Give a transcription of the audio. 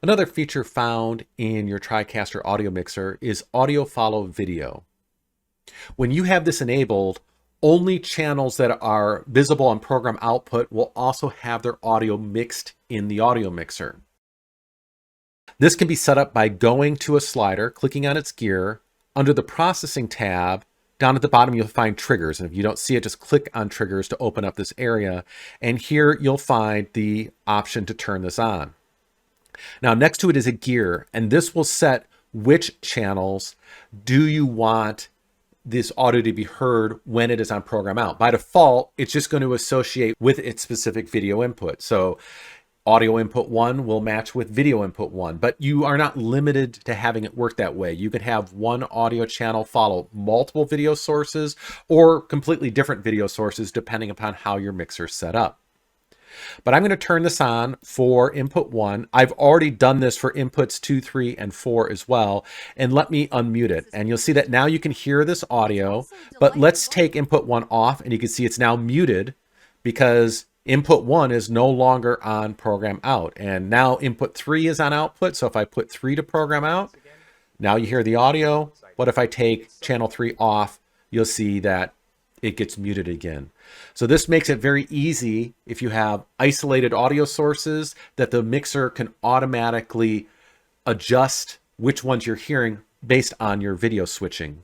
Another feature found in your TriCaster audio mixer is audio follow video. When you have this enabled, only channels that are visible on program output will also have their audio mixed in the audio mixer. This can be set up by going to a slider, clicking on its gear. Under the processing tab, down at the bottom, you'll find triggers. And if you don't see it, just click on triggers to open up this area. And here you'll find the option to turn this on. Now, next to it is a gear, and this will set which channels do you want this audio to be heard when it is on program out. By default, it's just going to associate with its specific video input. So audio input 1 will match with video input 1, but you are not limited to having it work that way. You can have one audio channel follow multiple video sources or completely different video sources depending upon how your mixer is set up. But I'm going to turn this on for input 1. I've already done this for inputs 2, 3, and 4 as well. And let me unmute it. And you'll see that now you can hear this audio, but let's take input 1 off and you can see it's now muted because input 1 is no longer on program out. And now input 3 is on output. So if I put 3 to program out, now you hear the audio. But if I take channel 3 off, you'll see that it gets muted again. So this makes it very easy if you have isolated audio sources that the mixer can automatically adjust which ones you're hearing based on your video switching.